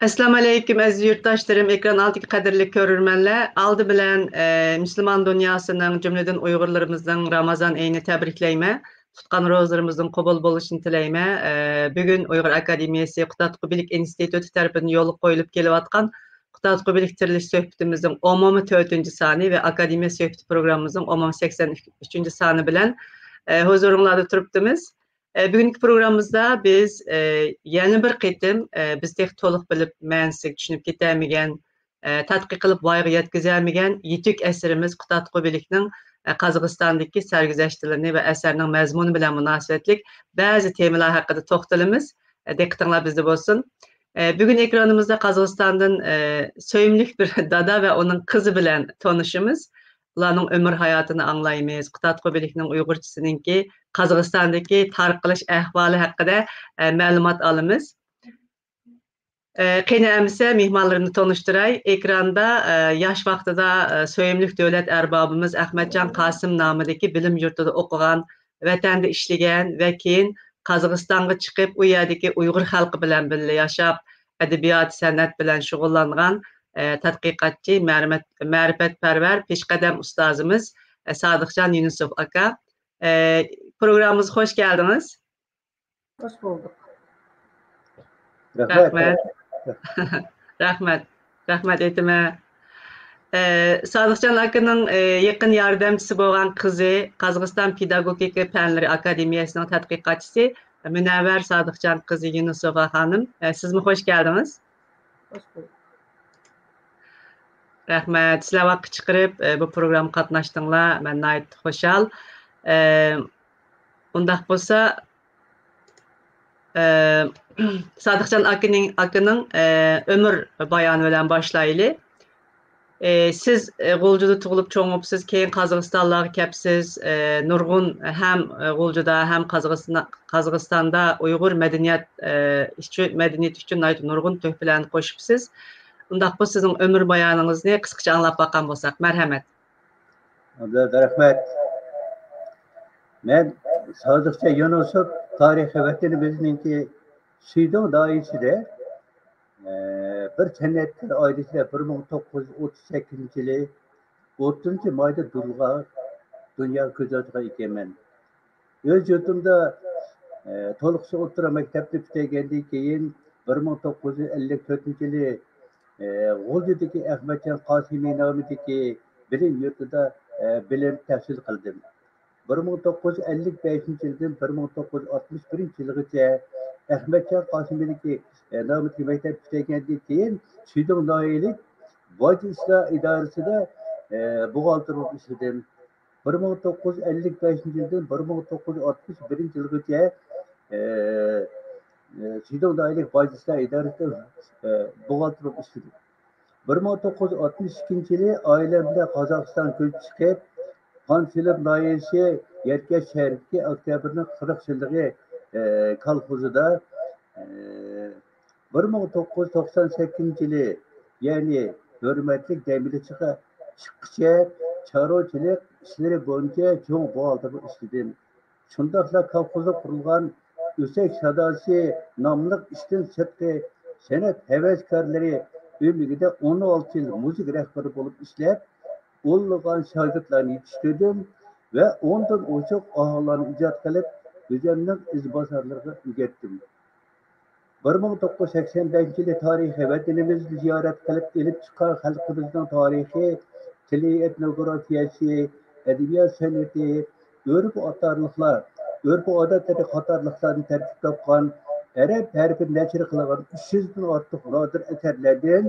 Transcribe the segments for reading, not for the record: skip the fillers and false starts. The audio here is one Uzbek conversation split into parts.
Assalamu alaykum aziz yurtdoshlarım, ekran altındagi qadrli ko'rurmanlar. Aldı bilan Müslüman dünyasının cümleden Uyg'urlarimizning Ramazon oyini tabriklayman. Tutgan ro'zalarimizning qabul bo'lishini tilayman. Bugun Uyg'ur akademiyasi Qutatqu bilik instituti tarafidan yo'l qo'yilib kelayotgan Qutatqu bilik tirilish suhbatimizning umumiy 4-soni va akademiya suhbati programmamizning umumiy 83-soni bilan huzuringizda turibdimiz. Bugünkü programımızda biz yeni bir qitim biz tek to'liq bilib ma'nisiga tushunib ketolmagan, tadqiq qilib voyaga yetkazolmagan yetuk asarimiz Qutatqu bilikning Qozog'istondagi sarguzashtlarini va asarning mazmuni bilan munosabatlik ba'zi temalar haqida to'xtalamiz. Diqqatinglar bizda bo'lsin. Bugün ekranımızda Qozog'istondan söyümlük bir dada ve onun kızı bilan tanışımız. Ularning ömür hayatını anglaymiz. Qutatqu bilikning Uyg'urchasininki Qozog'istondagi tarqalish ahvoli haqida ma'lumot olamiz. Qani amsa mehmonlarimni tanishtiray. Ekranda yosh vaqtida söyümlük davlat arbobimiz Ahmadjon Qosim nomidagi bilim yurtida o'qigan, vatanda ishlagan va keyin Qozog'istonga chiqib, u yerdagi Uyg'ur xalqi bilan birga yashab, adabiyot, san'at bilan shug'ullangan tadqiqotchi, ma'rifatparvar peshqadam ustozimiz Sodiqjon Yunusov aka. Programımıza hoş geldiniz. Hoş bulduk. Rahmet. Rahmet etime. Sodiqjon akaning yaqin yordamchisi bo'lgan qizi, Qozog'iston Pedagogika Fanlari Akademiyasining tadqiqotchisi Munavvar Sodiqjon qizi Yunusova xonim. Sizmi hoş geldiniz? Hoş bulduk. Rahmet. Sizlar vaqt chiqarib bu programga qatnashdinglar. Men nayt xo'shal. Undaq bo'lsa, Sodiqjon akaning ömür bayoni bilan boshlaylik. Siz G'uljuda tug'ilib cho'ngibsiz, keyin Qozog'istonga kelibsiz. Nurg'un ham G'uljuda ham Qozog'istonda Uyg'ur madaniyat uchun nurg'un tuhfalarni qo'shibsiz. Undaq bu sizning ömür bayoningizni qisqacha anglab boqqan bo'lsak, marhamat. Rahmat. Men Sodiqjon Yunusov tarixiy vatanimizningki Suydon doirasida bir san'atkor oilasida 1938-yili 30-mayda dunyoga ko'z ochgan ekanman. O'z yurtimda to'liqsi o'rta maktabni bitirgandan keyin 1954-yili G'uljudagi Ahmadjon Qosimiy nomidagi bilim yurtida bilim tahsil qildim. 1955-yildan 1961-yilgacha Ahmadjon Qosimiyning nomidagi maktab bitirgandan keyin Suydon noyalik Vojib ishlar idorasida buxgalter bo'lib ishladim. 1955-yildan 1961-yilgacha Suydon noyalik Vojib ishlar idorasida buxgalter bo'lib ishladim. 1962-yili oilam bilan Qozog'iston ko'chib chiqib, Qansilib noyasi Yerkash shahridagi Oktyabrning 40-yilligi kolxozida 1998-yili, ya'ni hurmatli damilachiga chiqquncha chorvachilik ishlari bo'yicha cho'ng buxgalter bo'lib ishladim. Shundaqla kolxozda qurilgan O'sak sadosi nomli ishdan sirtqi san'at havaskorlari o'mligida 16 yil muzik rahbari bo'lib ishlab, o'nlagan shogirdlarni yetishtirdim ve ondan oşuk ahlarını icat qilib, o'zimning izbosarlarga o'rgatdim. 1985-yili tarixiy vatanimizni ziyorat qilib elib chiqqan xalqimizning tarixi, tili, etnografiyasi, adabiyot san'ati, urf-odatlari qatorliqlarni tarkib topgan, arab harfini nashr qilgan 300 dan ortiq nodir asarlardan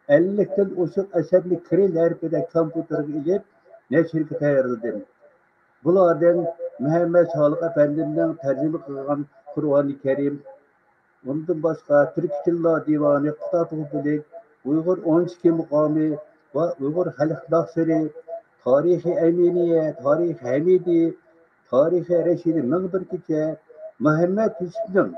50 dan oşuk asarni kiril harfida kompyuterga ilib nashrga tayyorladim. Bulardan Muhammed Sodiq Efendimning tarjima qilgan Qur'oni Karim, undan boshqa Türk Tillar Divani, Qutatqu bilik, Uyg'ur 12 muqomi va Uyg'ur xalq dasturi, Tarixi Aminiye, Tarixi Hamidi, Tarixi Rashidi Ming'birgacha, Muhammad Yusufning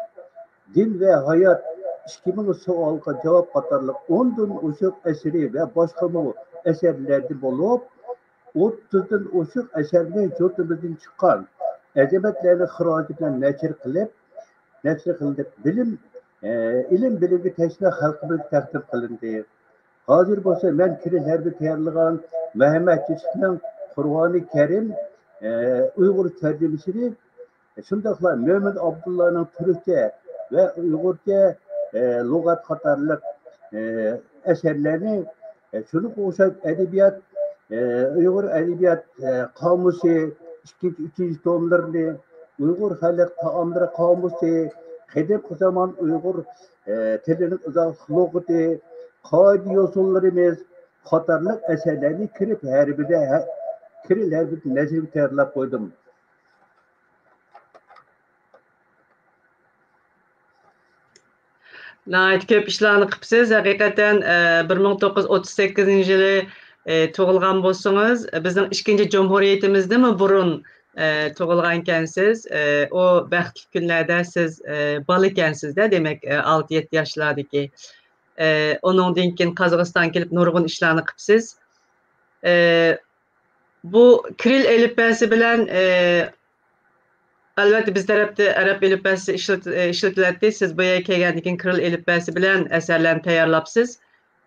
Din ve Hayat 2000 savolga javob qatorliq 10 dan oshuk asari va boshqa asarlarda bo'lib, 30 dan oshuk asarni yurtimizdan chiqqan azamatlarni xiroji bilan nashr qilib bilim ilim bilimi teşne halkımız tertip kılındı. Hazır bolsa men kiril herbi tayarlagan Mehmet Yusuf'un Kur'an-ı Kerim Uygur tercümesini şundakla Mehmet Abdullah'ın Türkçe ve Uygurca lügat katarlık eserlerini şunu koşak edebiyat Uygur edebiyat kamusu ikinci tomlarını Uygur halk taamları kamusu Hedef zaman Uygur tilinin uzak lügatı kaidi yosunlarımız katarlık eserlerini kirip her bir nezir tayarlap koydum. Nəhayət köp işlarni qıpsız. Həqiqətən 1938 yılı tug'ilgan bo'lsangiz, bizning ikkinchi Cumhuriyetimizda mi burun tug'ilgan ekansiz. O baxtli kunlarda siz bola ekansizda, demak 6-7 yoshlardagi. Onundan keyin Qozog'istonga kelib nurg'un ishlarni qıpsız. Bu Kiril elifbasi bilan albatta biz tarafda arab elifbasi ishlatiladi. Siz bu yerga kelgandan keyin Kiril elifbasi bilan asarlarni tayyorlabsiz.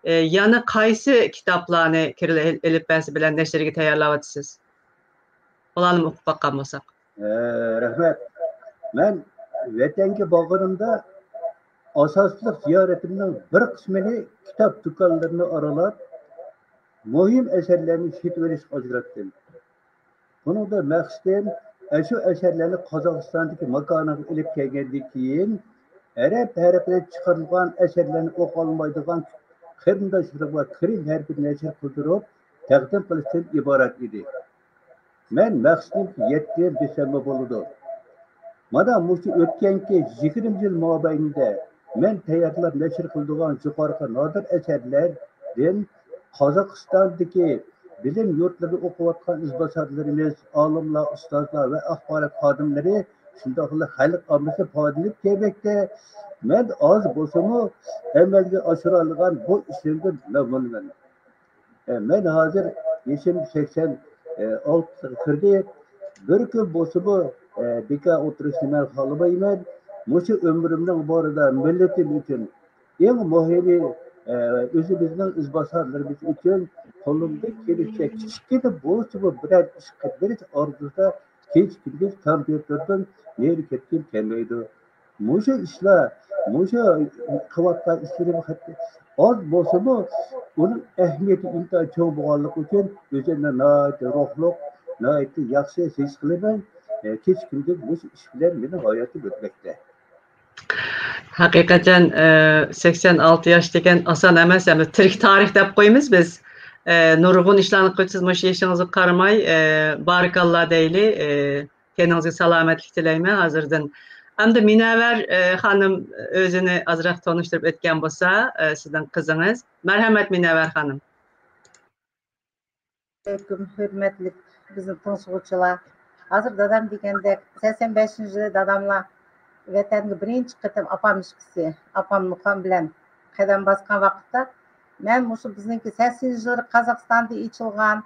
Yana qaysi kitoblarni Kiril elifbasi bilan nashrga tayyorlayapsiz? Ularni o'qib baqqan bo'lsak. Rahmat. Men vatanga borganimda asosliq ziyoratimning bir qismini kitob do'konlarini aralab, muhim eserlarni shetib olishga ajratdim. Buningda maqsadim şu eserlerini Qozog'istondagi makoniga ilib kelgandan keyin arab harfida chiqarilgan eserlarni o'qiy olmaydigan qarindoshlarga Kiril harfini nashr qildirib taqdim qilishdan iborat edi. Men maqsadim 7 desamba bo'ldi. Mana mushu o'tganki 20 yil mobaynida men tayyorlab nashr qildigan yuqorqi nodir eserlardan Qozog'istondagi bilim yurtlarida o'qiyotgan izbosarlarimiz, olimlar, ustozlar ve axborot xodimlari shundoqla xalq ommasi foydalanib kelmoqda. Men oz bo'lsa-mu amalga oshira olgan bu ishimdan mamnunman. Men hozir yaşım 86 kirdi. Bir kun bo'lsa-mu bekor o'tirishni men xohlamayman. Mushu ömrümden borida millatim uchun eng muhimi o'zimizning izbosarlarimiz uchun qo'limda kelishcha kichkina bo'lsa-mu birer ish qilib berish orzusida hech kimga kompyuterdan neri ketkim kelmaydi. Mushu ishlar, mushu qilayotgan ishlarim oz bo'lsa-mu uning ahamiyati intayin cho'ng bo'lganligi uchun o'zimni nihoyatda ruhliq, nihoyatda yaxshi his qilaman. Hech kimga mushu ish bilan meni hayotim o'tmoqda. Haqiqatan 86 yosh degan oson emas. Endi tirik tarix deb qo'yamiz biz. Nurg'un ishlarni qilsiz, mushu ishingizga qaramay, barakalloh deyli. Kendinizga salomatlik tilayman hozirdan. Endi Minəvər xanım özünü azroq tanıştırıb o'tgan bo'lsa, sizning qizingiz. Marhamat Minəvər xanım. Hürmetli bizim tanışuvchilar. Hozir dadam degandek 85-yili dadamlar vatanga birinchi qatam opam ishqisi, opam muqam bilan qadam bosgan vaqtda men mushu bizningki 80-yili Qozog'istonda ochilgan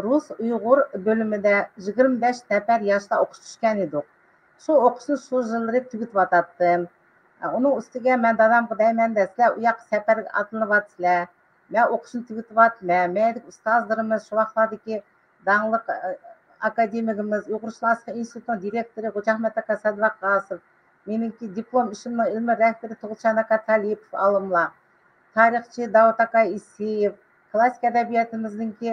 Rus Uyg'ur bo'limida 25 nafar yoshlar o'qish tushgan edik. Shu o'qishni shu yillarda tugatdim. Uning ustiga men dadamga deyman sizlar u yoqqa safarga otlanibsizlar. Men o'qishni tugatibman. Mendik ustozlarimiz shu vaqtdagi dangliq akademigimiz Uyg'urshlarsky institutining direktori Xo'jahmat aka Sadvaqasov, meningki diplom ishimning ilmiy rahbari Tug'ilchan aka Talipov olimlar, tarixchi Davud aka Isiyev, klassik adabiyotimizningki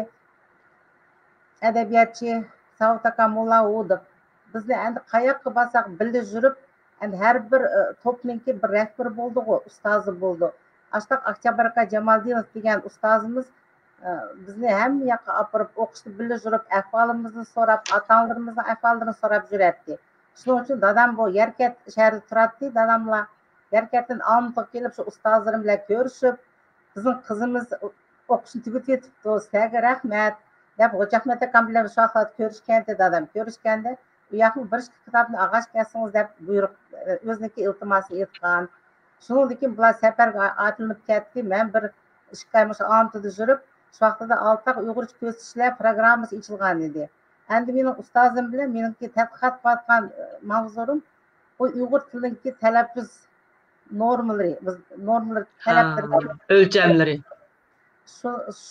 adabiyotchi Savut aka Mullaudov. Bizni endi qayoqqa borsak birga yurib, endi har bir to'pningki bir rahbar bo'ldi-ku, ustozi bo'ldi. Ashtaq Oktyabr aka Jamaldinov degan ustozimiz bizni hamma yoqqa olib o'qishni birga yurib, ahvolimizni so'rab, ota-onalarimizning ahvolini so'rab yurardi. Shuning uchun dadam bu Yarkat shahrida turardi, dadamlar Yarkatdan Olmaotaga kelib shu ustozlarim bilan ko'rishib, bizning qizimiz o'qishni tugatib yetibdi, sizlarga rahmat deb Xo'jahmat akam bilan shu vaqtda ko'rishganda, dadam ko'rishganda bu yoqni bir kitobni og'ash kelsangiz deb buyruq o'ziniki iltimosini aytgan. Shundan keyin bular safarga otlanib ketdi. Men bir ishga Olmaotada yurib, shu vaqtda Oltaq Uyg'urcha ko'rsatishlar programmasi ochilgan edi. Endi mening ustozim bilan meningki tadqiqot qilayotgan mavzuim bu Uyg'ur tilidagi talaffuz normalari, biz normalar Ha, talaplarga ölçemleri.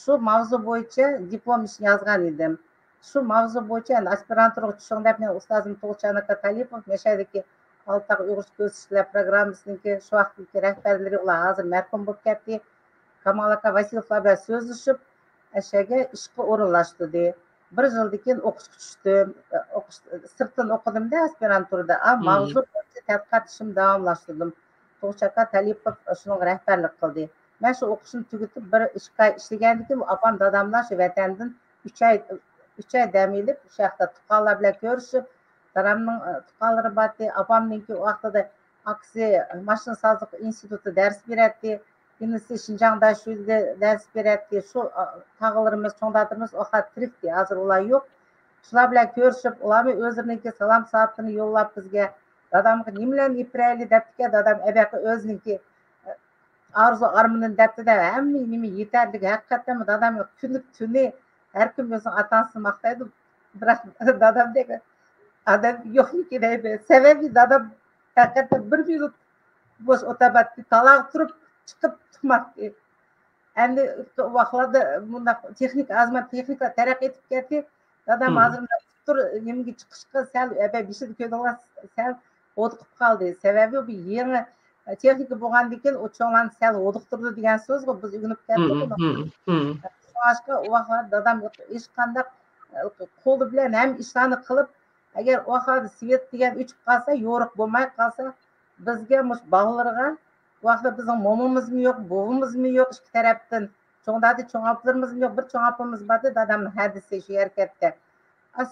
shu mavzu bo'yicha diplom ish yozgan edim. Shu mavzu bo'yicha endi aspiranturaga tushgan deb men ustozim Tug'chan aka Talipov Meshadagi Oltaq Uyg'ur Ko'z ishlar programmasiniki shu vaqtdagi rahbarlari ular hozir marhum bo'lib ketdi. Kamal aka Vasilovlar bilan so'zlashib, ashaga ishga o'rinlashtirdi. Bir yildan keyin o'qishga tushdim. Sirtdan o'qidim-da aspiranturada. Mavzu bo'yicha tadqiqot ishimni davomlashtirdim. Tug'chan aka Talipov shuning rahbarlik qildi. Ben şu okuşunu tüketip bir işgal işlegendik ki apam dadamlar şu vatandan 3 ay demilip şu yakta tukallar bile görüşüp dadamның tukalları battı apamınki o vakti da aksi maşın sazlık institutu ders beretti yenisi Şinjan'da şu ders beretti şu tağılarımız çoğundatımız o kadar tirikti hazır olay yok şular bile görüşüp ularını özününki salam saatini yollap bizge dadamın nimlen ipreli deptike dadam ebeki özününki arzu armının depti de hem nimi yeterli hakikaten mi dadam günlük tünü her gün bizim atansın maktaydı bırak dadam de adam yok ki de sebebi dadam hakikaten bir minut boş otobatta talak turup çıkıp tutmaktı. Endi vaqtlarda bunda texnik azmat texnika taraqqiy etib ketdi. Dadam hozirda tur nimga chiqishga sal bishid ko'dinglar sal o'diqib qoldi. Sababi bu yangi texnika bo'lgandan keyin u cho'lan sal o'diqtirdi degan so'z biz o'rganib ketdik. Boshqa vaqtlarda dadam hech qanday qo'li bilan ham ishlarni qilib agar u vaqtda svet degan o'chib qolsa yo'riq bo'lmay qolsa bizga bog'larga bu vaqtda bizning momimizmi yo'q buvimizmi yo'q ikki tarafdan cho'ngdadi cho'ngaplarimiz yo'q bir cho'ngapimiz bordi dadamni hadisi shu harakatda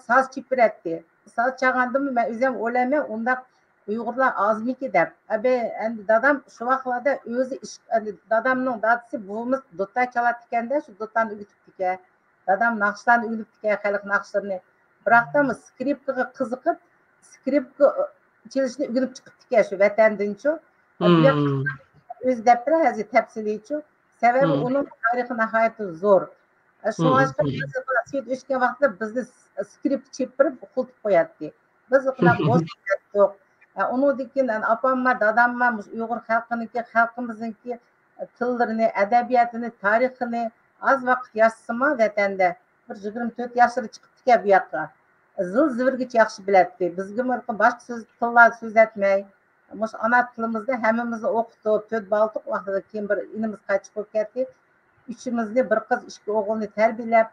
soz chipiratdi soz chag'andimi men o'zim o'ylayman unda uyg'urlar ozmiki deb endi dadam shu vaqtlarda o'zi dadamning dadasi buvimiz do'tta chalar ekanda shu do'ttani o'rgatib ekan dadam naqshlarni o'rgatib ekan xalq naqshlarini biroqda skripkaga qiziqib skripka chelishni o'rganib chiqibdi ekan shu vatandanchu o'zi debra hozir tafsilichu sababi uning tarixi nihoyatda zo'r shu svet o'chgan vaqtda bizni skript chepirib qultib qo'yatdi biz ular bosh yo'q undan keyin opamma dadamma uyg'ur xalqiniki xalqimizniki tillarini adabiyotini tarixini oz vaqt yashasimi vatanda bir 24 yoshida chiqibdi ekan bu yoqqa zil zivirgacha yaxshi biladi bizga boshqa tillar so'zlatmay ana tilimizda hammamizni o'qitib to'rt baltiq vaqtida keyin bir inimiz qaytib qo'yib ketdi uchimizni bir qiz ikki o'g'ilni tarbiyalab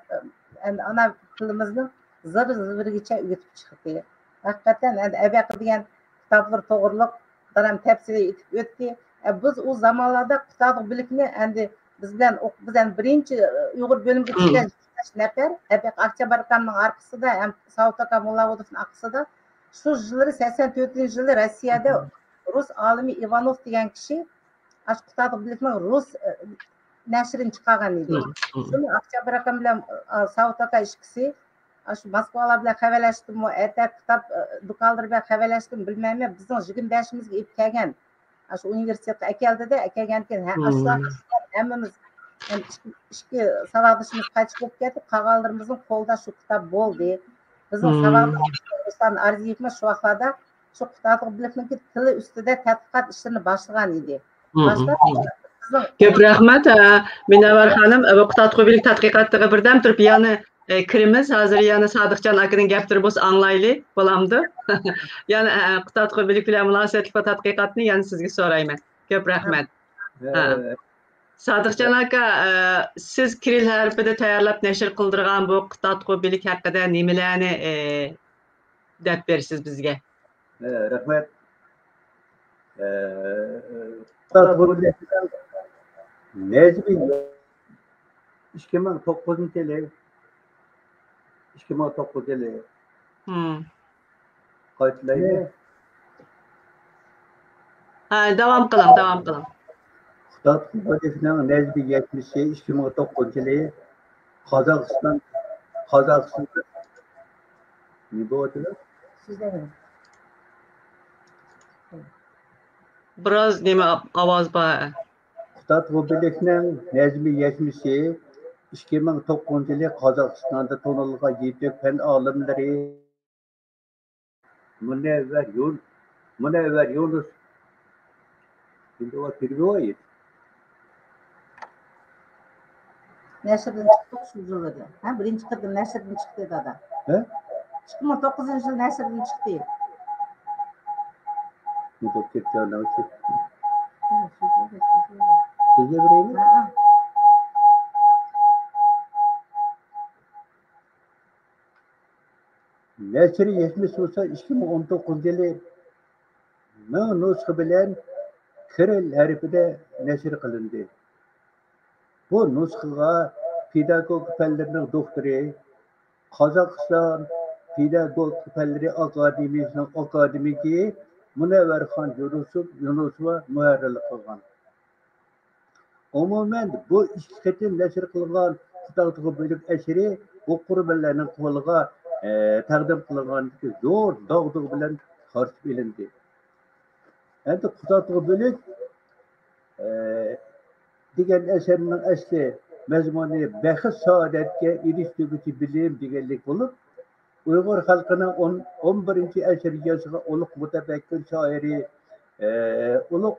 ana tilimizni zivirigacha o'rgatib chiqdi haqiqatdan abaqa degan kitoblar to'g'riliq dadam tafsir etib o'tdi biz u zamonlarda kitob bilikni endi biz bilan birinchi uyg'ur bo'limiga tushgan nafar Oktyabr akamning arkasida ham Savut aka Mullavodovning arkasida shu yillar 84 yilda Rossiyada rus olimi Ivanov degan kishi kitob bilikni rus nashrini chiqargan edi shuni Oktyabr akam bilan Savut aka ishkisi shu Moskvalar bilan xabarlashdimmi erta kitob do'konlar bilan xabarlashdim bilmayman bizning 25imizga ib kelgan shu universitetga akeldida akelgan keyin hammamiz ishki savodishimiz qaytib bo'lib ketdi qolganlarimizning qo'lida shu kitob bo'ldi bizning Ruslan Arziyevmi shu vaqtlarda shu kitob bilikniki tili ustida tadqiqot ishlarini boshlagan edi ko'p rahmat Minavvar xonim bu kitob bilik tadqiqotga birdan turib yana kirimiz hozir yana Sodiqjon akaning gaplari bo'lsa anglaylik bo'lamdi yana kitob bilik bilan munosabatli tadqiqotni yana sizga so'rayman ko'p rahmat Sodiqjon aka siz kiril harfida tayyorlab nashr qildirgan bu kitob bilik haqida nimalarni deb berasiz bizga rahmat Necmi 2009 yılı 2009 yılı qaytlaydi devam qilin Kitob bilikning Necmi 70 2009 yılı Qozog'iston ne bo'ldi biroz nima ovoz bor Kitob bilikning Necmi 70 2009 yılı Qozog'istonda tanilgan 7 fan olimlari Munevver Yunus Şimdi o bir rivayet. Nashrdan chiqdi shu yilida. Ha, birinchi qatim nashrdan chiqdi dada. He? 2009-yil nashrdan chiqdi. Bu da ketgandan sonra. Ha, shu yilda. Sizce bireyim mi? Ha, Neçeri 70 olsa 2019 yılı mı nusxı bilen Kiril harfide neşir kılındı. Bu nusxıga pedagog fənlərinin doktori, Kazakistan Pedagog Fənləri Akademiyasının akademiki Münevverxan Yunusova müherrirlik kılgan. Umumen bu iki ketim neşir kılgan Kutaqtığı bölük eseri okurmenlerinin kılığa təqdim kılgan zor dağdığı bilen karşı bilindi. Endi Kutaqtığı bölük degan eserinin asli mazmuni baxis saodatga erishtiruvchi bilim deganlik bo'lib, Uyg'ur xalqining 11-asr yoshiga ulug' mutafakkir shoiri ulug'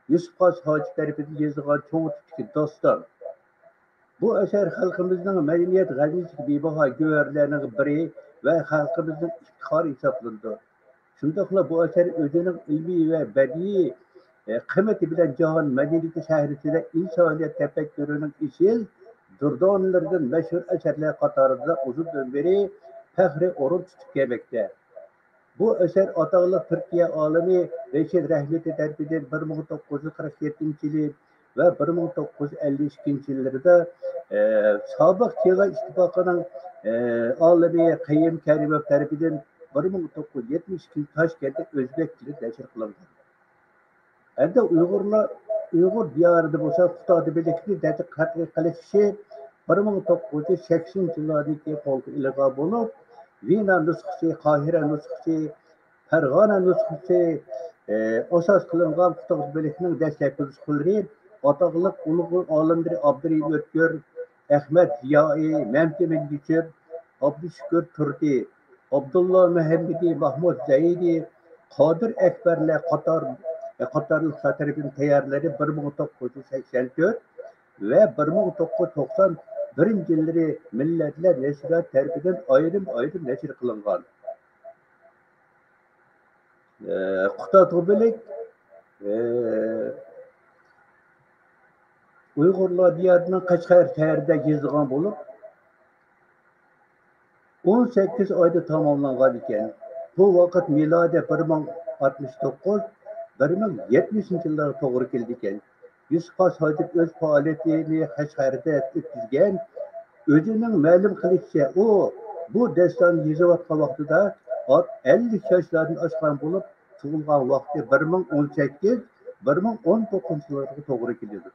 Yusuf Qos Hoji tarafidan yozilgan cho'ng tutki doston. Bu eser xalqimizning madaniyat g'aniy bebaho go'rlarining biri va xalqimizning iftixori hisoblanadi. Shundaqla bu eser o'zining ilmiy va badiiy kıymeti bilen cihan medeniyeti şehrisinde insaniyet tefekkürünün işil durdonlardan meşhur eserler katarında uzun beri fehri orun tutup gelmekte. Bu eser atağlı Türkiye alemi Reşid Rahmeti terbiyen 1947 yılı ve 1952 yıllarda Sabık Çağ İttifakı'nın alemi Kayyum Kerimov terbiyen 1972 Taşkent'te Özbek dili neşir kılındı. Endi Uyghur diyarında bo'lsa Xitoyda birlikli tadqiqot qilishi 1980 yillardagi qo'lga ilingan bo'lib, Vina nusxasi, Qohira nusxasi, Farg'ona nusxasi asos qilingan Xitoy birlikning dastlabki nusxalari ataqliq ulug' olimlar Abdurahim O'tkir, Ahmad Ziyoiy, Mamti Mingichir, Abdushukur Turdi, Abdullah Muhammadi, Mahmud Zaidi, Qodir Akbarlar qatarlıq tarafından tayarları 1984 ve 1991 yılları milletler neşriyyat tarafından ayrım neşir kılıngan. Kutaqtığı bölük Uygurlar diyarının Kaçkar şehirde gezdiğen bulup 18 ayda tamamlangan iken. Bu vakit miladi 1969 1970 yıllara doğru geldikken Yusuf Qos Hoji öz faaliyetini Kaçkar'da ötküzgen özünün ma'lum qilishicha bu destan yazayotgan vaqtida 50 yoshlardan oshgan bo'lib tug'ilgan vaqti 2018 2019 yillarga to'g'ri keladi.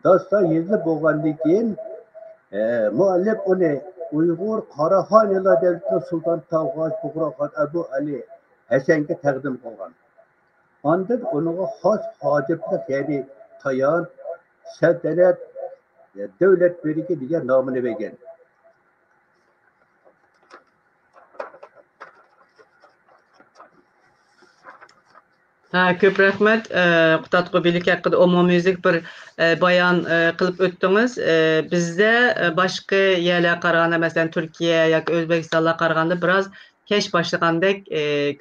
Daston yozilib bo'lgandan keyin muallif uni Uyg'ur Qaraxonlar davlatining Sulton Tavg'oz Bug'roxon Abu Ali Hasanga taqdim qilgan. Ondan onun xos hojatlik, yani tayan, saltanat, devlet birigi degan nomini bergan. Köp rahmat. Kutaqtığı bölük hakkında umumyüzlük bir bayan qılıp öttünüz. Bizde başka yerler qaraganda, mesela Türkiye yoki O'zbekistonga qaraganda biraz keş başlagandek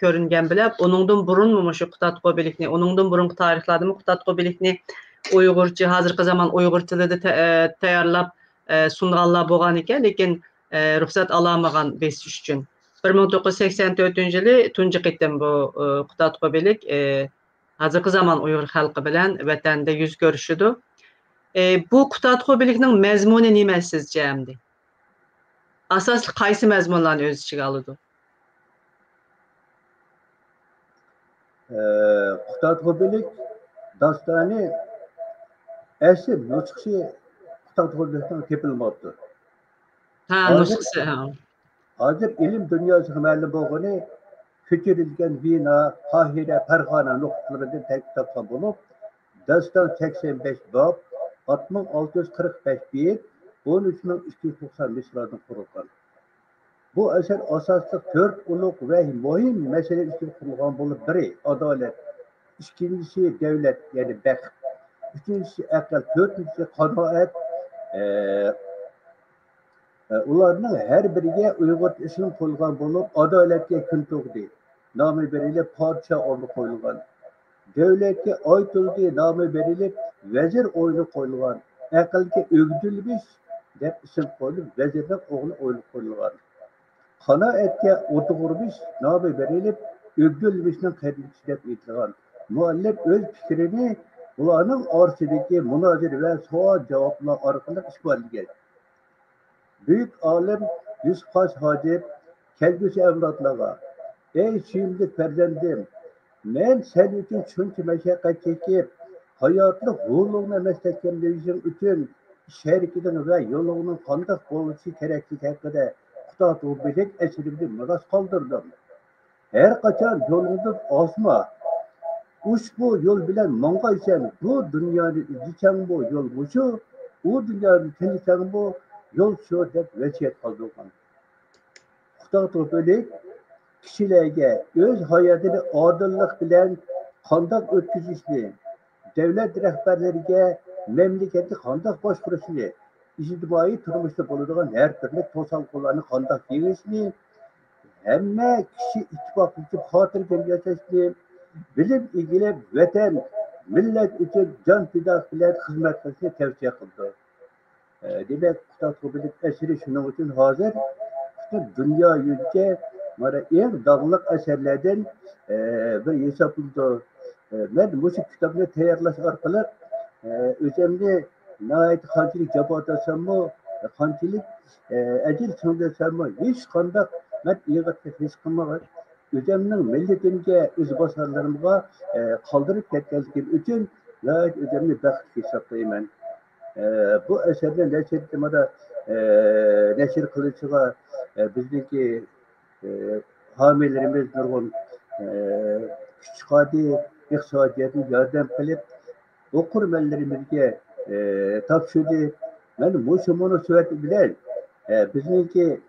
görüngen bile. Onundan burun mu şu Kutaqtığı bölükni, onundan burun tarixlarda mı Kutaqtığı bölükni Uygurca, hazırkı zaman Uygur tilida tayarlap sunganlar bolgan eken, lekin ruxsat alamagan besiş üçün. 1984 yılı tunji qitim bu Kutaqtığı bölük hazırkı zaman Uygur halkı bilen vatanda yüz görüşüdü. Bu Kutaqtığı bölükning mazmuni nima sizce endi? Asaslı qaysi mazmunlarni o'z ichiga oladi? Kutaqtığı bölük dastani asl nusxasi Kutaqtığı bölükten tepilmabdi. Nusxasi. Hazır ilim dünyasına ma'lum bo'lgani ko'chirilgan Vina, Qohira, Farg'ona nuqtalaridan tadqiqot bo'lib, daston 85 bob, 6645 bit, 13290 misradan qurilgan. Bu eser asosli 4 ulug' va muhim masala uchun qurilgan bo'lib, biri adolat, ikincisi devlet yani bek, üçüncüsü akıl, dördüncüsü kanaat. Ularning her biriga Uyg'ur ismi qo'yilgan bo'lib, adolatga kun tug'di nomi berilib, podsho o'rni qo'yilgan. Davlatga oy tug'di nomi berilib, vazir o'rni qo'yilgan. Aqlga o'gdilmish deb ism qo'yilib, vazirning o'g'li o'rni qo'yilgan. Qanoatga o'tug'urmish nomi berilib, o'gdilmishning qadrisi deb aytilgan. Muallif o'z fikrini ularning orasidagi munozir va savol javoblar orqali isbotlagan. Büyük alim Yusuf Has Hacip kelgüsü evlatlara, ey şimdi ferzendim, men sen için çünkü meşakkat çekip, hayatlık ruhluğuna mesleklemleyişin için şerikinin ve yolunun kandak boluşu gerekli hakkında kutatu bilek eserimde miras kaldırdım. Her kaçar yolundan asma, uçbu yol bilen mangaysen bu dünyanın içen bu yol muşu, o dünyanın tenisen bu yol şu deb vasiyat qoldirgan. Xudo to'palik kishilarga o'z hayotini odillik bilan qandoq o'tkazishni, davlat rahbarlariga mamlakatni qandoq boshqarishni, ijtimoiy turmushda bo'ladigan har turli to'salqonlarni qandoq yengishni, hamma kishi ittifoqlashib xotirjam yashashni, bilim egilib vatan, millat uchun jon fido bilan xizmat qilishni tavsiya qildi. Demek Kutatobilik eseri şunun için hazır. Dünya yüzünde en dağlık eserlerden bir hesaplıdır. Ben bu kitabını tayarlaş arkalar özellikle nihayet kançilik cevap etsem mi, kançilik ecil söylesem mi, hiç kandak ben iyigatlık hiç kılmalar. Özellikle milletimge, öz basarlarımga kaldırıp ketkenlikim için nihayet özellikle bakış hesaplayayım ben. Bu eserden neşirlemada neşir kılıçıga bizdeki hamilerimiz nurgun küçük adi iqtisodiyatni yardım qilib o'qirmanlarimizga topshirdi. Men mushu munosabat bilan bizningki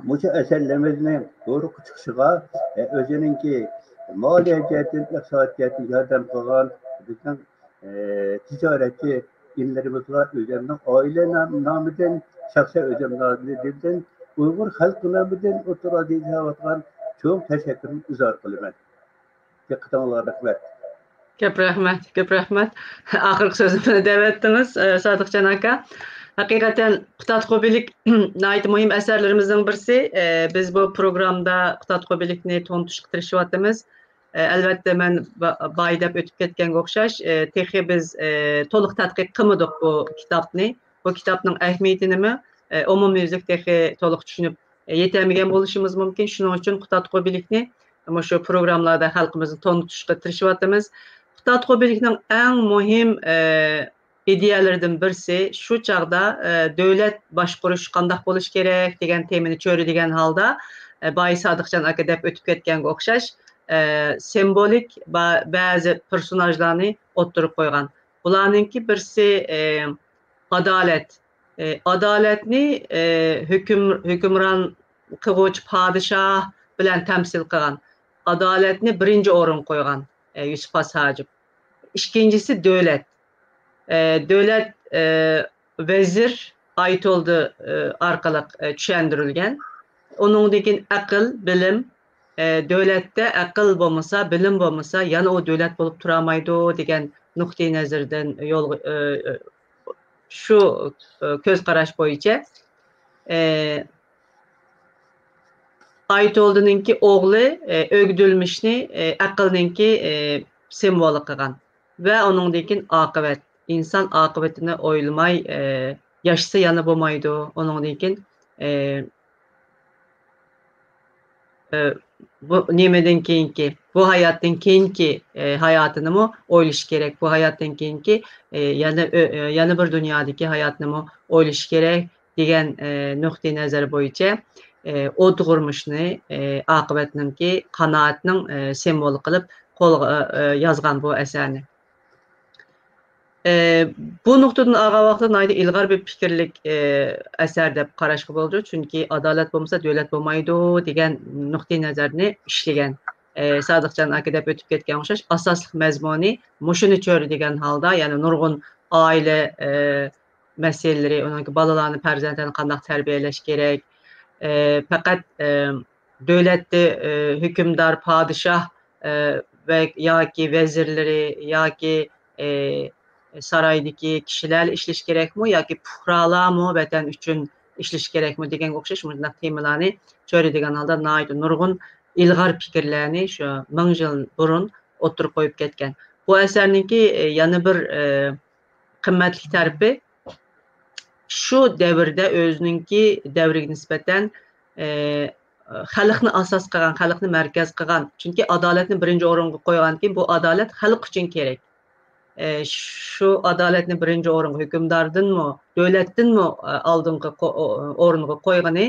mushu asarlarimizni to'g'ri chiqishiga o'zininki moliya jihatidan iqtisodiyatni yardım qilgan bizning tijoratchi inlerimiz var, özlemden, aile namıdan, şahsi özlemlerden, Uygur halk namıdan otura değil havatlar, çok teşekkürüm izah kılıyorum. Dikkatime olarak rahmet. Köp rahmet. Ahırki sözümü devam ettiniz, Sadıkcan aka. Hakikaten Kutatobilik nayet mühim eserlerimizden birisi. Biz bu programda Kutatobilikni tonuşturuşuvatımız. Elbette ben baydap ötüp ketken okşaş. Tehi biz toluk tadqiq qilmadik bu kitapni. Bu kitapның ahmiyetini mi umumyüzlük tehi toluk düşünüp yetemeyen boluşumuz mümkün. Şunun için Kutatobilikni ama şu programlarda halkımızın tonutuşqa tirişivatımız. Kutatobilikning en mühim ideyalardan birisi şu çağda devlet başquruş qandaq boluş gerek degan temini çörü degan halda Bay Sadıkcan aka dep ötüp ketken okşaş. Sembolik bazı personajlarını oturup koygan. Bularınki birisi adalet. Adaletni hükümran kıvıç padişah bilen temsil kılgan. Adaletni birinci orun koygan Yusuf Has Hacip. İkincisi devlet. Devlet vezir ait oldu arkalık düşendirilgen. Onun dekin akıl, bilim, devlette akıl bolmasa, bilim bolmasa, yana o devlet bolup turamaydı degan nuqtai nazardan yol şu köz qarash boyunca ait olduğununki oğlu ögdülmüşni akılınki sembolik qilgan ve onun dekin akıbet. İnsan akıbetini oylamay yaşsa yana bolmaydı. Onun dekin bu nimeden keyinki, bu hayattan keyinki hayatını mı oylaş gerek, bu hayattan keyinki yana bir dünyadaki hayatını mı oylaş gerek degan nuqtai nazar boyunca o doğurmuşni akıbetninki qanaatning semboli qilib yazgan bu eserni. Bu nuqtadan ağa vaqtda nayda ilgar bir fikirlik eser deb qarashga bo'ldi. Chunki adolat bo'lmasa davlat bo'lmaydi degan nuqtai nazarni ishlagan. Sadıqcan aka deb o'tib ketgan o'xshash asosli mazmuni mushuni cho'ri degan holda, ya'ni nurg'un oila masalaları, onun balalarını, farzandlarını qandaq tərbiyələş kerak. Faqat dövlətdə hökümdar, padişah və yoki vezirləri yoki saraydakı kişilər işləş kerakmı yoki puhralarmı vətən üçün işləş kerakmı degan o'xshash mundaq temalarni cho'ri degan holda nurg'un ilg'or fikrlarni shu 1000 yil burun o'tirib qo'yib ketgan. Bu asarninki yana bir qimmatli tarafi şu davrda o'zininki davriga nisbatan xalqni asos qilgan, xalqni markaz qilgan. Chunki adolatni birinchi o'ringa qo'ygandan keyin bu adolat xalq uchun kerak. Şu adaletni birinci o'ringa hükümdardınmı, devletdinmi oldingi o'ringa qo'ygani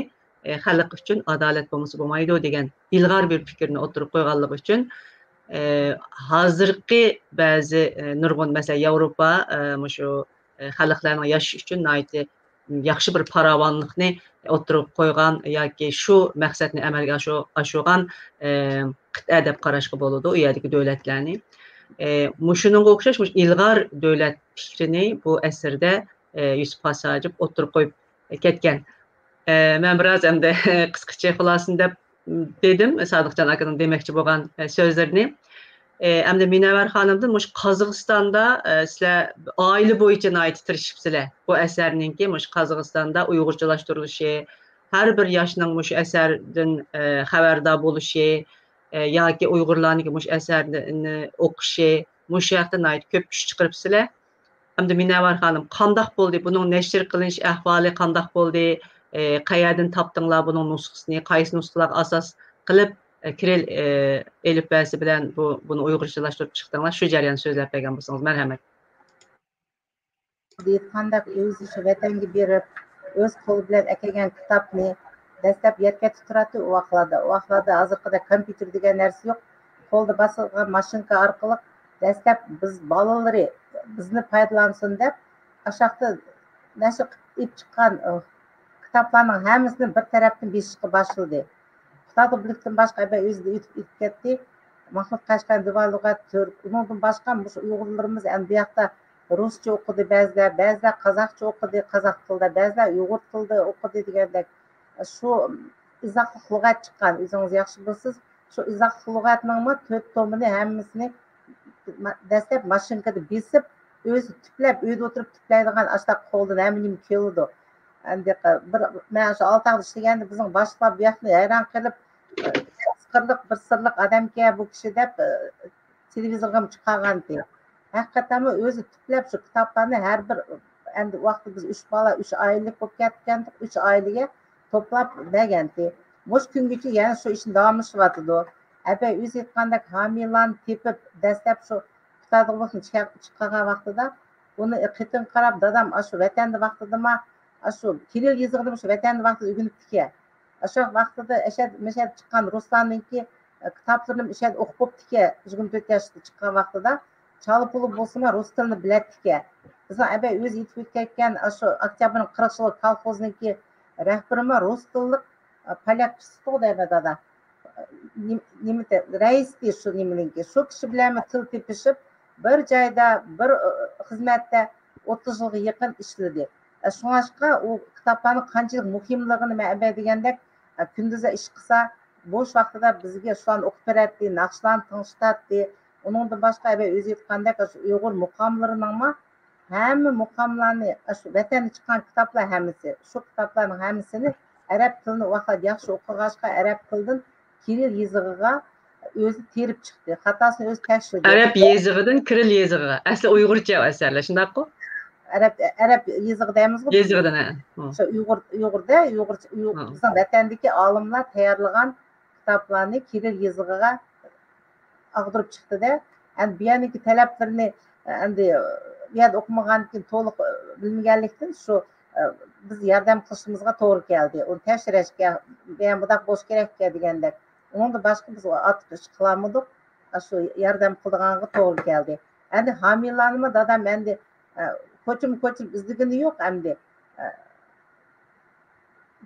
xalq uchun adolat bo'lmasa bo'lmaydi degan ilg'or bir fikrni o'tirib qo'yganligi uchun hozirgi ba'zi nurg'un masalan Yevropa shu xalqlarning yashash uchun yaxshi bir farovonlikni o'tirib qo'ygan yoki shu maqsadni amalga oshirgan qit'a deb qarashga bo'ladi u yerdagi davlatlarni. Muşununga o'xshash ilg'or davlat fikrini bu asrda Yusuf Pasajib o'tirib qo'yib ketgan. Men biroz endi qisqacha xulosin deb dedim Sodiqjon akaning demoqchi bo'lgan so'zlarini. Endi Minəvər xanımdan mush Qozog'istonda sizlar oila bo'yicha tirishibsizlar. Bu asarninki mush Qozog'istonda uyg'urchalashtirilishi, har bir yoshning mush asardan xabardor bo'lishi yoki Uyg'urlarning mush asarni o'qishi, mush yoqdan ko'p kuch chiqaribsizlar. Endi Minəvər xanım, qandoq bo'ldi? Buning nashr qilinish ahvoli qandoq bo'ldi? Qayerdan topdinglar buning nusxasini? Qaysi nusxalar asos qilib Kiril elifbasi bilan bunu uyg'urchalashtirib chiqdinglar? Shu jarayonni so'zlab bergan bo'lsangiz, marhamat. Qandoq o'zi shu vatanga berib, o'z qo'li bilan akagan kitobni dastlab yerga turadi u vaqtlarda hozirgidek kompyuter degan narsa yo'q. Qo'lda bosilgan mashinka orqali dastlab biz bolalari bizni foydalansin deb ashaqda nashr qilib chiqqan kitoblarning hammasini bir tarafdan beshishga boshladi. Kitoblikdan boshqa o'zida yutib ketdi. Mahmud Qashqar Divalug'at Türk, undan boshqa uyg'urlarimiz endi bu yoqda ruscha o'qidi ba'zilar qozoqcha o'qidi, qozoq tilida, ba'zilar uyg'ur tilida o'qidi degandek shu izohli lug'at chiqqan. O'zingiz yaxshi bilasiz. Shu izohli lug'atning 4 tomini hammasini dastlab mashinkada besib, o'zi tiplab, uyda o'tirib tiplaydigan ashtaq qo'ldan hamma keldi. Endi bir men shu 6 oy ishlaganda bizning boshqa bu yoqni hayron qilib bir sirliq odamga bu kishi deb televizorga chiqargandi. Haqiqatan o'zi tiplab shu kitoblarni har bir endi vaqtda biz 3 bola 3 oylik bo'lib ketgandik, 3 oyliga to'plab bergandi. Mush kungacha yana shu ishni davomlashyapti. Abay o'zi aytgandek homiylarni tepib dastlab shu kitoblikni chiqargan vaqtida uni qitin qarab dadam shu vatanda vaqtida shu Kiril yezig'ida shu vatanda vaqtida o'rganibdi. Shu vaqtida mashhad chiqqan Ruslanninki kitoblarini o'qib bo'libdi. 24 yoshda chiqqan vaqtida chalib puli bo'lsa rus tilini biladi. Biz abay o'zi yetib ketgan shu Oktyabrning 40 yili kolxozniki rahbarimi rus tilli polyak deydi dada. Nimada raisdi shu nimaninki shu kishi bilan til tepishib bir joyda bir xizmatda 30 yilga yaqin ishladi. Shunga u kitoblarning qanchalik muhimligini men abay degandek kunduzi ish qilsa bo'sh vaqtida bizga shularni o'qib beradi, naqshlarni tinchitadi. Uningdan boshqa abay o'zi aytgandek Uyg'ur muqomlarining hamma muqomlarni shu vatanda chiqqan kitoblar hammasi, shu kitoblarning hammasini arab tilini vaqt yaxshi o'qig'achqa arab tilidan Kiril yezig'iga o'zi terib chiqdi. Xatosini o'zi tekshirdi. Arab yezig'idan Kiril yezig'iga. Asli Uyg'urcha asarlar, shundaqmi? Arab yezig'i deymizmi? Yezig'idan. Shu Uyg'urda bizning vatandagi olimlar tayyorlagan kitoblarni Kiril yezig'iga ag'dirib chiqdi-da. Endi bu yerdagi talablarni endi bu yerda o'qimagandan keyin to'liq bilmaganlikdan shu biz yordam qilishimizga to'g'ri keldi. Uni tekshirishga men budoq bo'lish kerak degandek. Undan boshqa biz ortiq ish qilamidik. Shu yordam qildiganga to'g'ri keldi. Endi homiylarni dadam endi ko'chim izdigini yo'q endi.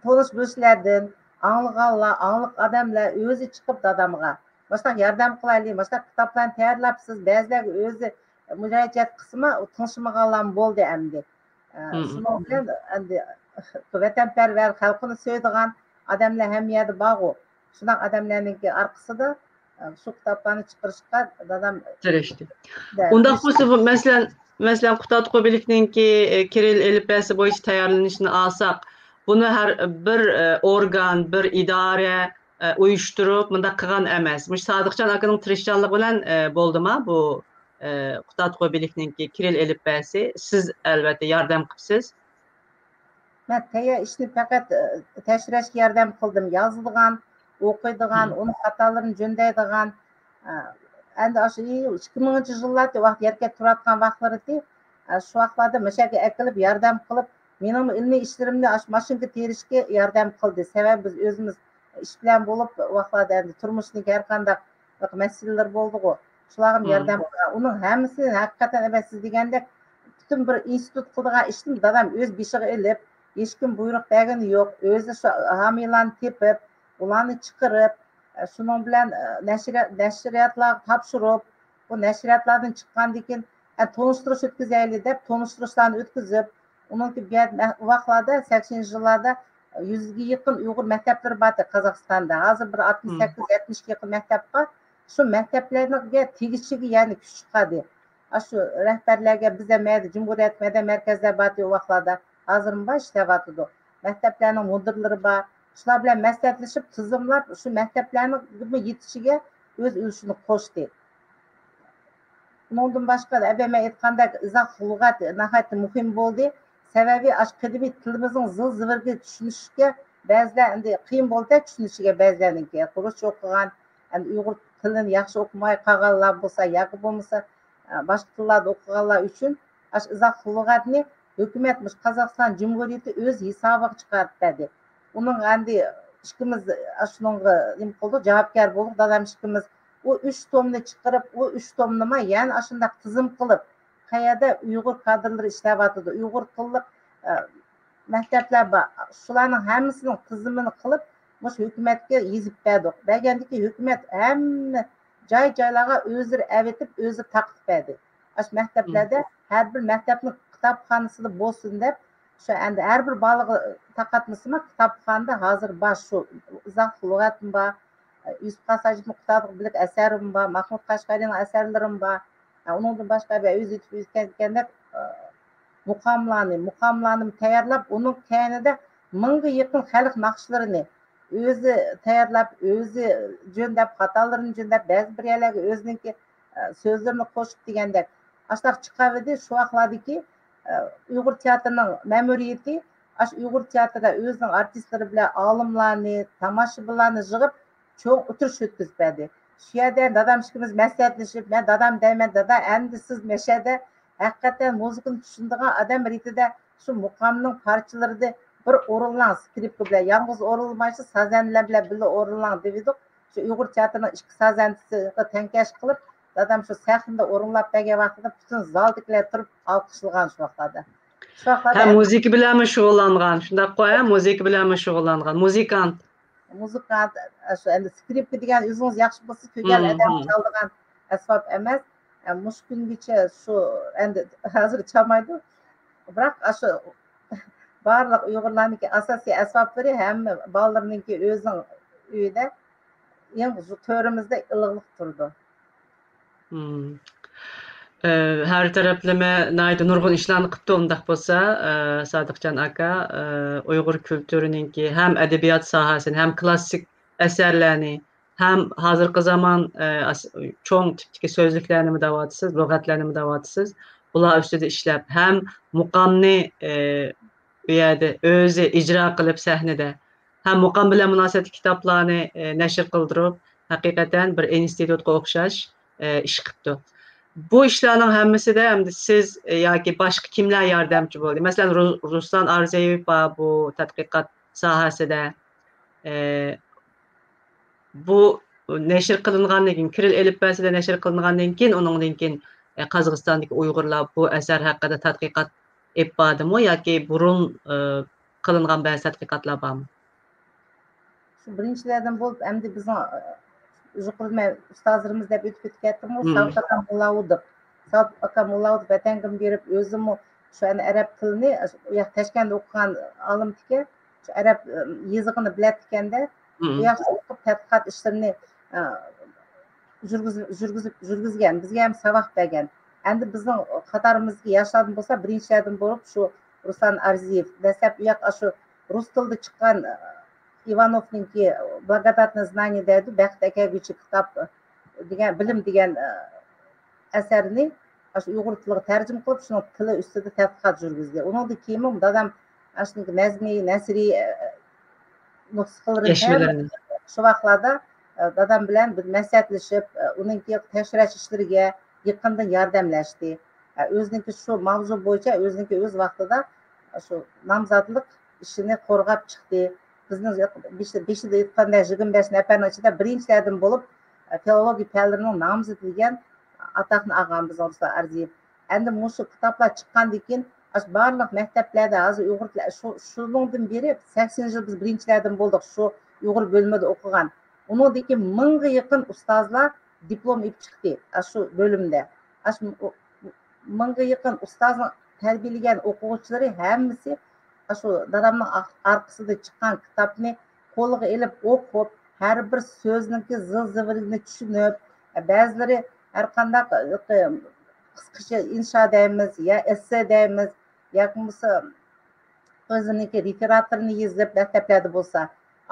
To'lish bo'lishlardan angliq odamlar o'zi chiqib dadamga Başta yardım qilaylik, başta kitaplarni tayyorlabsiz, ba'zilarga o'zi murojaat qismi tinchimag'anlar bo'ldi endi. Shuning bilan endi vatanparvar, xalqini sevadigan odamlar ham yerda borku. Shunaqa odamlarninki orqasida shu kitoblarni chiqarishga dadam Tirishdi. Unda xususi mesela Kutatko Birlik'ninki Kiril elifbesi boyunca tayarlanışını alsak, bunu her bir organ, bir idare uyuşturup bunda kıgan emez. Muş Sadıkcan Akın'ın tirişcanlığı bilen boldu mu bu Kutatko Birlik'ninki Kiril elifbesi? Siz elbette yardım kıpsiz. Ben işini fakat teşhirashga yardım qildim. Yozilgan, o'qiydigan, uni xatolarni jo'ndaydigan. Endi shu 2000-yillarda vaqt yerga turadigan vaqtlarida shu vaqtlarda mashaka akilib yardım qilib, mening ilmiy ishlarimni mashinka terishga yardım qildi. Sababi biz o'zimiz ish bilan bo'lib vaqtlarda endi turmushning har qanday masalalar bo'ldi-ku. Shularga yardım qilgan. Uning hammasi haqiqatan emas siz degandek butun bir institut qilgan ishni dadam o'z beshig'iga ilib, hech kim buyruq bergani yo'q. O'zi shu homiylarni tepib, ularni chiqarib, shuning bilan nashriyatlarga topshirib, bu nashriyatlardan chiqqandan keyin tonishtirish o'tkazaylik deb tonishtirishlarni o'tkazib, uniki vaqtlarda 80-yillarda 100ga yaqin Uyg'ur maktablari bor Qozog'istonda. Hozir bir 68-70 ga yaqin maktabga shu maktablarga tegishli ya'ni kuch chiqadi. Shu rahbarlarga bizda Cumhuriyet Madaniyat markazlari bor o vaqtlarda hozir nima ishlayotdi. Maktablarning mudirlari bor. Shular bilan maslahatlashib, tizimlab shu maktablarning yetishiga o'z ulushini qo'shdi. Bundan boshqa abama aytgandek izoh lug'at nihoyatda muhim bo'ldi. Sababi qadimiy tilimizning zil-zivirga tushunishga ba'zilar endi qiyin bo'ldi tushunishiga ba'zilarniki. Ruscha o'qigan, endi Uyg'ur tilini yaxshi o'qimay qolganlar bo'lsa, yoki bo'lmasa boshqa tillarda o'qiganlar uchun izoh lug'atni hukumat Qozog'iston Cumhuriyeti o'z hisobiga chiqardi. Uning endi ishimiz shunga nima qildi, javobgar bo'lib, dadam ishimiz o 3 tomni chiqarib, o 3 tom nima, ya'ni shunday tizim qilib, qayerda Uyg'ur kadrlari ishlayotdi, Uyg'ur tilli maktablar bor. Shularning hammasining tizimini qilib, mush hukumatga yezib berdik. Bergandiki hukumat hamma joy-joylarga o'zi avetib, o'zi taqib berdi. Shu maktablarda har bir maktabning kitobxonasida bo'lsin deb, shu endi har bir bolaga taqatmasimi kitobxonada hozir bor shu izoh lug'atim bor. Yusuf Qasajevning kitobi bilik asarim bor, Mahmud Qashqariyning asarlarim bor. Undan boshqa o'zi aytgandek muqomlarni tayyorlab, uning keyinida 1000 ga yaqin xalq naqshlarini o'zi tayyorlab, o'zi jo'ndab, xatolarni jo'ndab, ba'zi bir yerlarga o'ziniki so'zlarini qo'shib degandek ashlar chiqavdi. Shu vaqtlardagi Uyg'ur teatrining ma'muriyati Uyg'ur teatrida o'zining artistlari bilan olimlarni, tomoshabinlarni yig'ib cho'ng o'tirish o'tkazdi. Shu yerda dadam ishimiz maslahatlashib, men dadam deyman, dada endi siz mashada haqiqatan muzikani tushunadigan odam ritida shu muqomning parchalarida bir o'rinlang skripka bilan, yolg'iz o'rinlamay sazanlar bilan birga o'rinlang dedik. Shu Uyg'ur teatrining ikki sazanchisiga tankash qilib, dadam shu sahnada o'rinlab bergan vaqtida butun zaldagilar turib olqishlagan shu vaqtlarda. Ha, müzik bilanmi shug'ullangan? Shunday qo'ya, müzik bilanmi shug'ullangan? Muzikant. Shu endi skripka degan o'zingiz yaxshi bo'lsa, ko'rgan odam chaldigan asbob emas. Mush kungacha shu endi hozir chalmaydi. Biroq shu barliq Uyg'urlarniki asosiy asboblari hamma bolalarniki o'zining uyida, eng to'rimizda ilig'lik turdi. Her taraflama nayda nurgun işlerini qıptı ondaq bolsa, Sadıkcan aka, Uyghur kültürününki hem edebiyat sahasını, hem klassik eserlerini, hem hazırkı zaman çoğun tiptiki sözlüklerini mi davatısız, lügatlerini mi davatısız, bunlar üstüde işlep, hem muqamni bir yerde özü icra kılıp sahnede, hem muqam bilen münasebetli kitaplarını neşir kıldırıp, hakikaten bir institutga o'xshash ish qilibdi. Bu işlerin hemmisi de hem de siz yoki başka kimler yardımcı oldu? Mesela Ruslan Arzayev bu tadqiqot sahasida bu neşir qilingandan keyin, Kiril elifbasida neşir qilingandan keyin, uningdan keyin Qozog'istondagi Uyg'urlar bu asar haqida tadqiqot olib bordimi yoki burun qilingan ba'zi tadqiqotlar bormi? Shu birinchilardan bo'lib, endi bizning yuqurma ustozlarimiz deb o'tib ketdim u Hı. Savt aka Mullaudov. Savt aka Mullaudov vatangim berib o'zim shu arab tilini u yoq Toshkentda o'qigan olimniki shu arab yezig'ini biladi ekanda Hı. u yoqda o'qib tadqiqot ishlarini yurgizgan bizga ham saboq bergan. Endi bizning qatorimizga yoshlardan bo'lsa birinchilardan bo'lib shu Ruslan Arziyev dastlab u yoq shu rus tilida chiqqan Ivanovniki Благодатное знание deydi Baxt akaguchi kitob degan bilim degan asarini shu uyg'ur tiliga tarjima qilib shuni tili ustida tadqiqot yurgizdi. Undan keyin dadam shu nazmiy nasriy nusxalarini shu vaqtlarda dadam bilan bir maslahatlashib uningki tekshirish ishlariga yaqindan yordamlashdi. O'ziniki shu mavzu bo'yicha o'ziniki o'z vaqtida shu nomzodlik ishini qo'rg'ab chiqdi. Bizning beshida aytganda 25 nafarning ichida birinchilardan bo'lib filologiya fanlarining nomzodi degan ataqni olgan biz Ruslan Arziyev. Endi shu kitoblar chiqqandan keyin barliq maktablarda hozir uyg'ur shundan beri 80 yil biz birinchilardan bo'ldik shu uyg'ur bo'limida o'qigan. Undan keyin 1000 ga yaqin ustozlar diplom olib chiqdi shu bo'limda. 1000 ga yaqin ustozni tarbiyalagan o'quvchilari hammasi shu dadamning orqasida chiqqan kitobni qo'liga ilib o'qib, har bir so'zniki zil-zivirini tushunib, ba'zilari har qanday qisqacha insho deymiz, ya esse deymiz, yoki bo'lmasa o'ziniki referatlarini yozib maktablarda bo'lsa,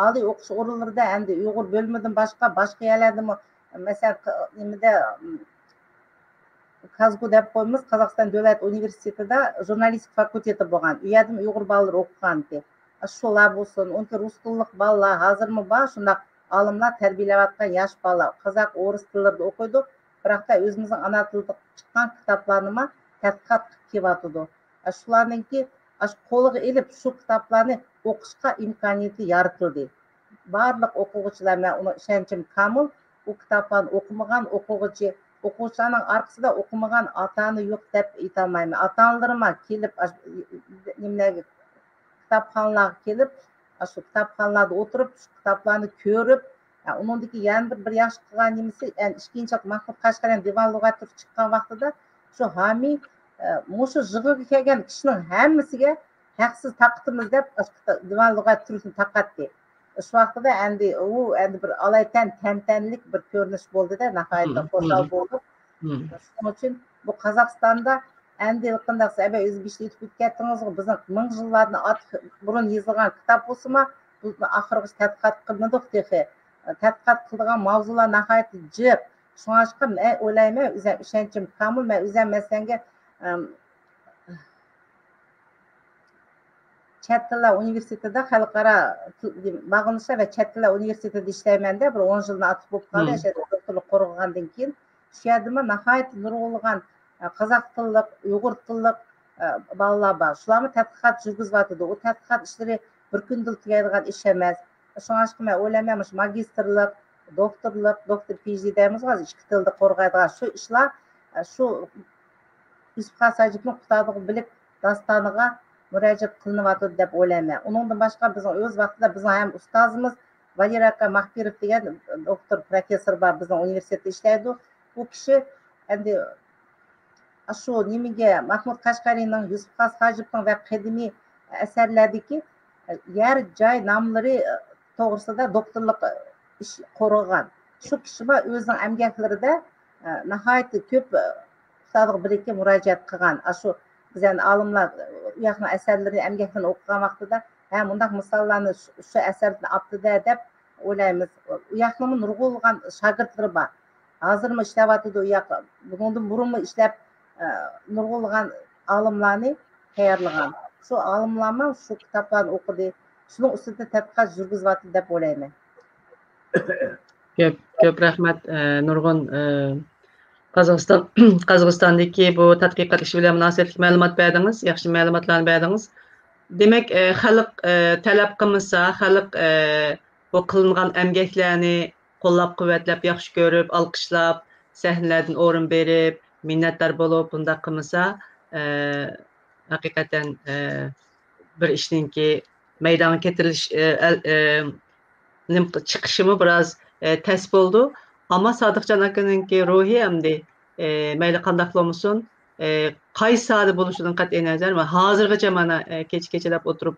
oliy o'qish o'rinlarida endi uyg'ur bo'limidan boshqa yerlarda masalan nimada Kazgu deb qo'yamiz, Qozog'iston davlat universitetida jurnalistik fakulteti bo'lgan. U yerda uyg'ur bolalar o'qiganki. Shular bo'lsin, unki rus tillik bolalar hozirmi bor, shunday olimlar tarbiyalayotgan yosh bolalar qozoq, o'ris tillarida o'qiydi. Biroq o'zimizning ana tilida chiqqan kitoblarni tadqiqot qilib kelyotdi. Shularninki qo'liga ilib shu kitoblarni o'qishga imkoniyati yaratildi. Barliq o'quvchilar, men uni ishonchim komil, u kitoblarni o'qimagan o'quvchilarning orqasida o'qimagan ota-ona yo'q deb aytolmayman. Ota-onalarim kelib nimalarga kitobxonalarga kelib shu kitobxonalarda o'tirib shu kitoblarni ko'rib undan keyin bir yaxshi qilgan nimasi ikkinchi Mahmud Qashqaryan divan lug'ati chiqqan vaqtida shu homiy shu yig'iga kelgan kishining hammasiga haqsiz taqdimiz deb divan lug'ati turini taqatdi. Shu vaqtida endi bir olaytan tantanlik bir ko'rinish bo'ldida, nihoyatda xo'shal bo'ldik. Shuning uchun bu Qozog'istonda endi qanday sabab o'zbekcha aytib ketdingiz, bizning 1000 yillardan burun yozilgan kitob bo'lsa-mu, biz oxirgi tadqiqot qilmadik dedi. Tadqiqot qilgan mavzular nihoyatda jiq. Shuning uchun men o'ylayman, o'zim ishonchim komil, men o'zim masalanga Chet tillar universitetida xalqaro bag'inishlar va chet tillar universitetida ishlayman-da, bir 10 yilni atib bo'lib qoldi, o'sha doktorlik qo'rg'andan keyin. Shu yerda nihoyat nurg'ulg'an qozoq tillik, uyg'ur tillik bolalar bor. Shularni tadqiqot yurgizyapti. U tadqiqot ishlari bir kunda tugaydigan ish emas. Shuning uchun men o'ylayman, shu magistrlik, doktor PhD deymiz, hozir ikki tilda qo'rg'aydigan shu ishlar shu Yusuf Xasajevning Xitoyni bilib dastoniga murojaat qilinyapti deb o'ylayman. Undan boshqa bizning o'z vaqtida bizning ham ustozimiz Valer aka Mahbirov degan doktor professor bor, bizning universitetda ishlaydi. U kishi endi shu nimaga Mahmud Qashqariyning, Yusuf Xasajevning va qadimiy asarlardagi yer joy nomlari to'g'risida doktorlik ish qo'rg'agan. Shu kishi o'zining amgaklarida nihoyat ko'p ustalik birlikka murojaat qilgan. Shu biz endi olimlar u yoqni asarlarini amgaklarni o'qigan vaqtida bunday misollarni shu asardan olibdi deb o'ylaymiz. U yoqni nurg'ulg'an shogirdlari bor. Hozirmi ishlayotdi u yoq. Bundan burunmi ishlab nurg'ulg'an olimlarni tayyorlagan. Shu olimlarni shu kitoblarni o'qidi, shuning ustida tadqiqot yurgizyapti deb o'ylayman. Ko'p rahmat Nurg'un. Qozog'istondagi bu tadqiqot ishi bilan munosabatli ma'lumot berdingiz, yaxshi ma'lumotlarni berdingiz. Demak, xalq talab qilmasa, xalq bu qilingan emgaklarni qo'llab-quvvatlab, yaxshi ko'rib, olqishlab, sahnalardan o'rin berib, minnatdor bo'lib, bunda qilmasa, haqiqatan bir ishninki maydonga keltirilish chiqishimi biroz tez bo'ldi. Ama Sadıkcan akınınki ruhi emdi meyli kandaklı olmuşsun. Qaysi sadı buluşudan qat'iy nazar va hozirgacha mana kecha-kechalab o'tirib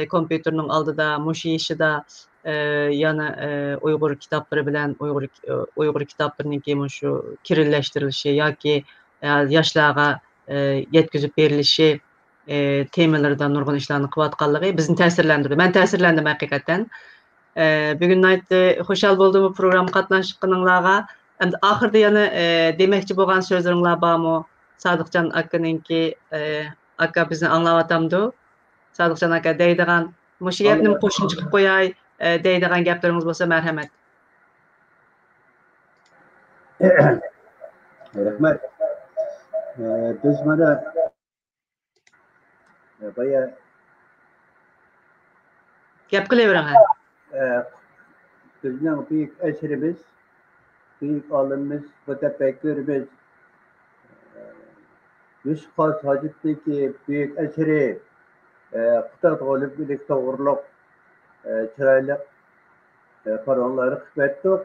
kompyuterning oldida mushu ishida yana Uyg'ur kitoblari bilan Uyg'ur kitoblariniki shu kirillashtirilishi yoki yoshlarga yetkazib berilishi temalarida nurg'un ishlarni qilayotganligi bizni ta'sirlantirdi. Men ta'sirlandim haqiqatan. Bugun aytdi, xushal bo'ldim bu program qatnashqaninglarga. Endi oxirida yana demoqchi bo'lgan so'zlaringlar bormi? Sadıkcan akaninki aka bizni anglayotamdi. Sadıkcan aka deydigan, mushu gapni qo'shimcha qilib qo'yay, deydigan gaplaringiz bo'lsa marhamat. Rahmat. Biz mana baya Gap qilavering. bizning büyük eserimiz, büyük alimimiz, mütefekkirimiz, Yusuf Hacet'teki büyük eseri Kıtat Olip birlikte uğurluk çıraylık paranları kıvettik.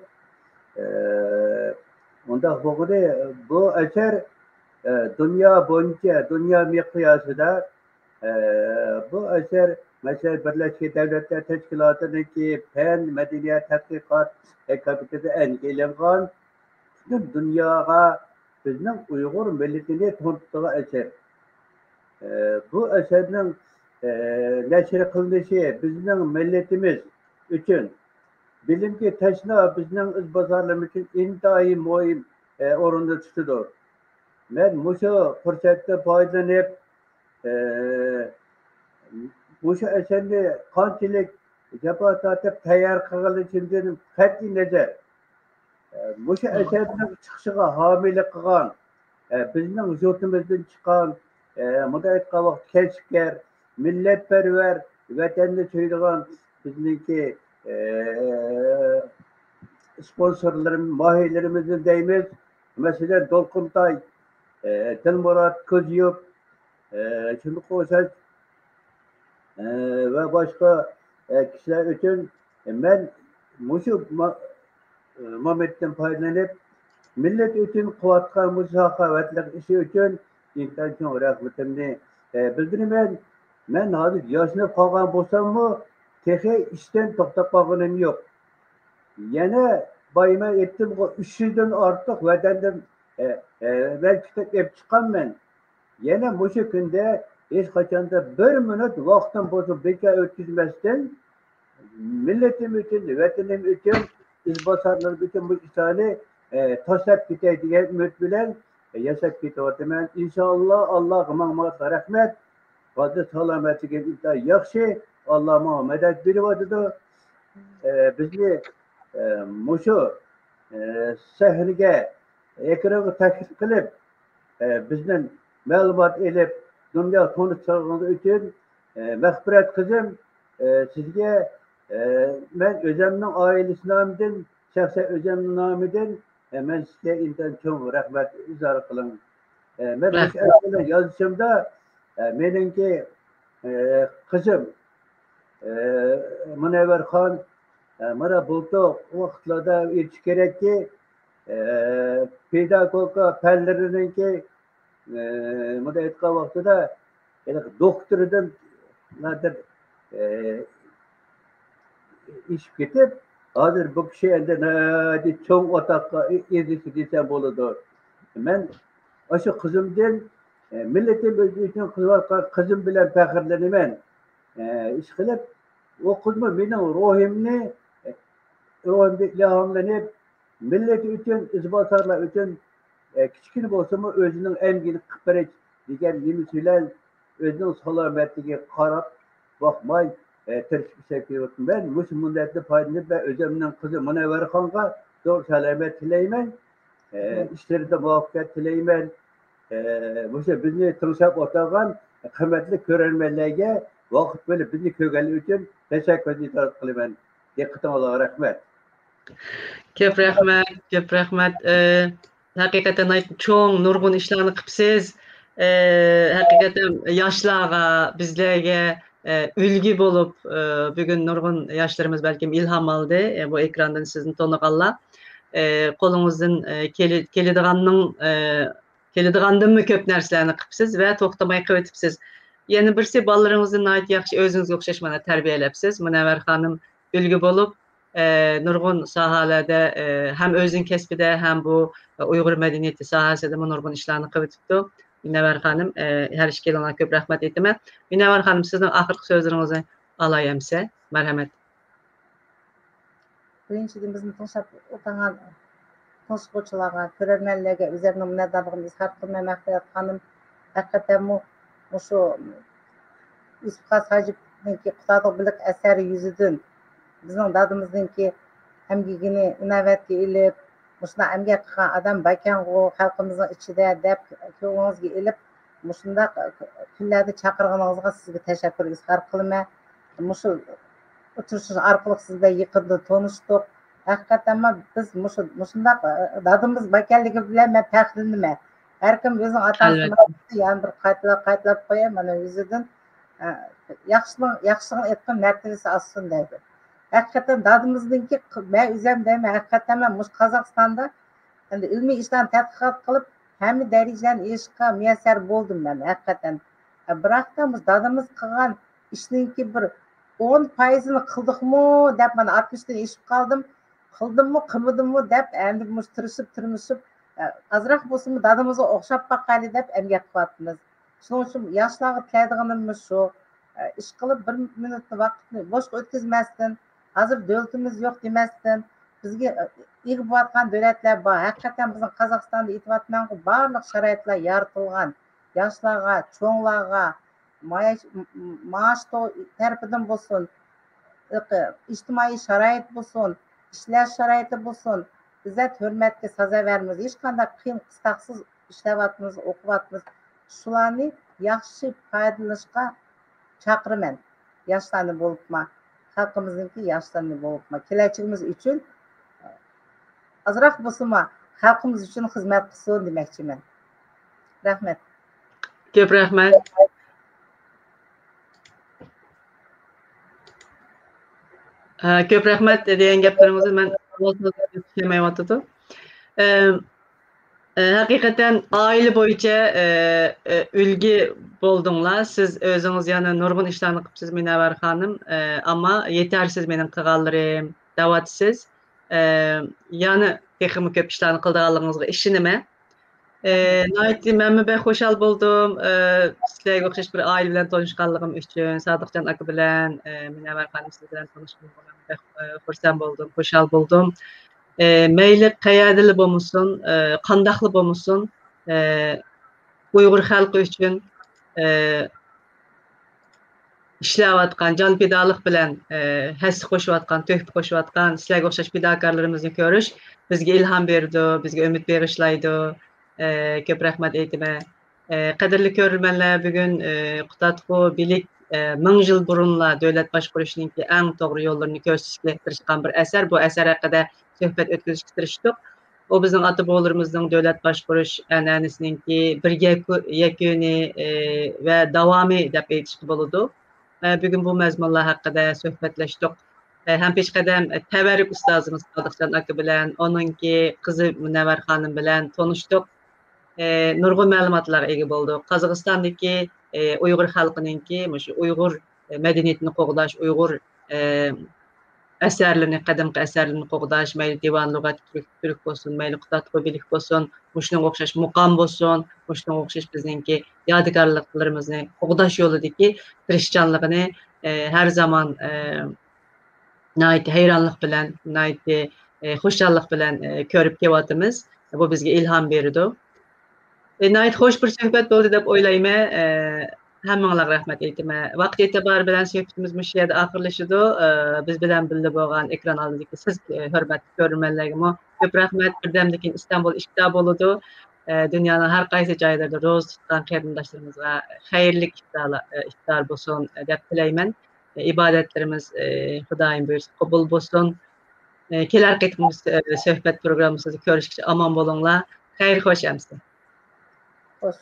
Onda bu eser dünya boyunca, dünya miqyasında bu eser mesela Birleşik Devletler Teşkilatı'ndaki fen, medeniyet, tatbikat kapitesi engellengan bütün dünyaya bizning Uyghur milletini tanıttığı eser. Bu eserning neşr qilinishi bizning milletimiz üçün bilimga tashna bizning izbosarlarimiz uchun intayin muhim o'rinda tutadi. Men mushu fursatdan foydalanib mushu eserni qanchalik jafo tortib tayyor qilishimdan qat'iy nazar mushu eserning chiqishiga homilik qilgan bizning yurtimizdan chiqqan mudayetqa vaqt kasbkor millatparvar vatanni suydigan bizniki sponsorlarimiz mahiylerimizni deymiz. Mesela Dolquntay, Dilmurat Ko'zyub, shuni qo'shash ve başka kişiler için ben mushu momentdan foydalanib millet için quvvatgan musaxavatlik ishi uchun intan cho'ng rahmatimni bildiraman. Men hozir yoshinib qolgan bo'lsammi, texi ishdan to'xtab qolganim yo'q. Yana boyima aytdim, 300 dan ortiq vatandan ben kitap olib chiqqanman. Yana mushu kunda hech qachonda bir minut vaqtim bo'lsa bekor o'tkazmasdan milletim uchun, vatanim uchun, izbosarlarim uchun bu ishlarni tashlab ketay degan umid bilan yashab ketyapman. Inshaalloh Allohga ming rahmat. Hozir salomatligim juda yaxshi. Alloh menga madad beryapti. Bizni mushu sahnaga ekranga taklif qilib bizning ma'lumot elib dunyo tanishtirganligi uchun mag'firat qizim sizga men o'zimning oilasi nomidan, shaxsan o'zimning nomidan men sizga intan cho'ng rahmat izhor qilaman. Men o'sha yozishimda meningki qizim Munavvarxon mana bultoq vaqtlarda aytish kerakki pedagogika fanlarininki mudayetqa vaqtida doktoridan nadir ish ketib hozir bu kishi endi cho'ng otoqqa ezishi desam bo'ladi. Men o'sha qizimdan milletim uchun qilayotgan qizim bilan faxrlanaman. Ish qilib o qizmi mening ruhimni ilhomlanib millet uchun, izbosarlar uchun kichkina bo'lsa-mu o'zining emgini qilib berish degan nima bilan o'zining salomatligiga qarab boqmay tirishib ishlayapman. Ben mushu muddatda foydalanib va o'zimning qizim Munavvarxonga zo'r salomat tilayman. İşlerinde muvaffaqiyat tilayman. Mushu bizni tinglab o'tirgan qimmatli ko'rarmanlarga vaqt bo'lib bizni ko'rganligi uchun tashakkur qilaman. Diqqatingizga rahmat. Ko'p rahmat, ko'p rahmat. Haqiqatan cho'ng nurg'un ishlarni qilibsiz. Haqiqatan yoshlarga, bizlarga ulgu bo'lib, bugun nurg'un yoshlarimiz balkim ilhom oldi. Bu ekrandan sizni tanıganlar. Kolunuzdan kelediğandan köp narsalarni qilibsiz ve to'xtamay qilib o'tibsiz. Yana birisi balalarınızı nayt yaxshi özünüzge o'xshash mana tarbiyalepsiz. Munavvar xonim ulgu bo'lib, nurg'un sohalarda hem özün kesbide hem bu Uyg'ur medeniyeti sohasida nurg'un ishlarni qilib o'tibdi. Munavvar xonim, her ish kelinglar ko'p rahmat aytaman. Munavvar xonim, sizning oxirgi so'zlaringizni alayamsa, marhamat. Birinchidan bizni tinglab o'tirgan tinchlikchilarga, ko'rarmanlarga o'zlarimning minnatdorligimni izhor qilmoqchi xonim. Haqiqatan shu Yusuf Hajibninki Qutadıq bilik əsəri yüzüdün bizning dadimizningki əmgigini inovatga ilib, mushuna əmgak qilgan adam bakangu xalqimizning ichida deb ko'ngilingizga ilib, mushunda kunlarda chaqirganingizga sizga tashakkur izhor qilaman. Mushu o'tirishingiz orqali sizda yaqinda tanishdik. Haqiqatan biz mushunda dadimiz bakanligi bilan men faxrlanaman. Har kim o'zining atasini yana bir qaytlab qo'yaman mana yüzüdün. Yaxşılığın etkin mərtəbəsi asılsın deydi. Hakikaten dadımızdaki ben üzem deyim, hakikaten ben Kazakistan'da ilmi işten tədqiqat qılıp həmi dərəcələrin erişikə müyəssər boldum ben hakikaten. Bırak da dadımız qılğan işninki bir 10%'ni qıldıqmı dep ben 60'dan eşip qaldım. Qıldım mı, qılmadım mı dep endi tırışıp azraq bolsun dadımızı oxşap baqalı dep əmgak qılatmız. Şunun için yaşlarga tiladiganimiz şu, iş qilib 1 minutni vaqtni boshqa o'tkazmasdan, hozir davlatimiz yo'q demasdan, bizga ega bo'layotgan davlatlar bor. Haqiqatan bizning Qozog'istonda aytyapmanku, barliq sharoitlar yaratilgan. Yoshlarga, cho'nglarga, maosh tarafidan bo'lsin, ijtimoiy sharoit bo'lsin, ishlash sharoiti bo'lsin, izzat hurmatga sazovermiz. Hech qanday qiyin qistaqsiz ishlayapmiz, o'qiyapmiz. Shularni yaxshi foydalanishga chaqiraman. Yoshlarni bo'libman, xalqimizningki yoshlarni bo'libman. Kelajagimiz uchun azroq bo'lsa-mu xalqimiz uchun xizmat qilsin demoqchiman. Rahmat. Ko'p rahmat. Ko'p rahmat degan gaplaringizni men tushunmayotdim. Hakikaten aile boyunca ülgü buldunlar. Siz özünüz yani nurgun işlerini qıpsız Munavvar hanım. Ama yetersiz benim qığallarım, davatsız. Yani teximi köp işlerini qıldığalığınızga işinime. Naytli mən ben xoşal buldum. Sizlerge oxşaş bir aile bilen tanışqanlığım üçün, Sadıqcan akı bilen, Munavvar hanım siz bilen tanışqanlığım ben xursand buldum, xoşal buldum. Meyli qayadili bo'lmasin, qandaqli bo'lmasin, Uyg'ur xalqi uchun ishlayotgan, jon fidoliq bilan hassa qo'shayotgan, to'hfa qo'shayotgan sizlarga o'xshash fidokorlarimizni ko'rish bizga ilhom berdi, bizga umid bag'ishlaydi. Ko'p rahmat aytaman. Qadrli ko'rurmanlar, bugun Qutadğı bilik 1000 yil burunla davlat boshqarishninki eng to'g'ri yo'llarini ko'rsatishga tirishgan bir asar. Bu asar haqida söhbət ötküzüşə tirişdik. O bizim ata-boğlarımızın dövlət başqarış ənənəsininki bir yekuni və davamı deyə aytışıq boludu. Bugün bu məzmunlar haqqında söhbətləşdik. Həm peşqədəm Təvərrük ustazımız Sadıqcan akı bilən, onunki qızı Munavvar xanım bilən tanışdıq. Nurgun məlumatlara ega bolduq. Qozog'istondagi Uyg'ur xalqininki, Uyg'ur medeniyetini qo'g'dash, Uyg'ur əsərlərini, qədimki əsərlərini qoğdaş, məyli divan lüğət türk bolsun, məyli Qutadğı bilik bolsun, muşunun oxşaş muqam bolsun, muşunun oxşaş bizninki yadigarlıqlarımızı qoğdaş yoludaki tirişçanlığını hər zaman nəhayət heyranlıq bilən, nəhayət xoşallıq bilən körüb kevatımız. Bu bizə ilham berdi. Nəhayət xoş bir söhbət oldu deyə oylayman. Həmmənlər rəhmət aytaman. Vaqt etibarı bilan söhbətimiz bu yerdə axırlaşdı. Biz bilan birlə bolğan ekran aldındakı siz hörmətli görürmənlərə köp rəhmət. Birdəmlikin İstanbul iştitab oldu. Dünyanın hər qaysı joylarında roz tutgan qərindaşlarımıza xeyirli iftar bolsun deyə tiləyman. İbadətlərimiz Xudaym buyursa qəbul bolsun. Kelər qetimiz söhbət proqramımızı görüşkəcə aman bolunlar. Xeyir xoş əmsin. Xoş.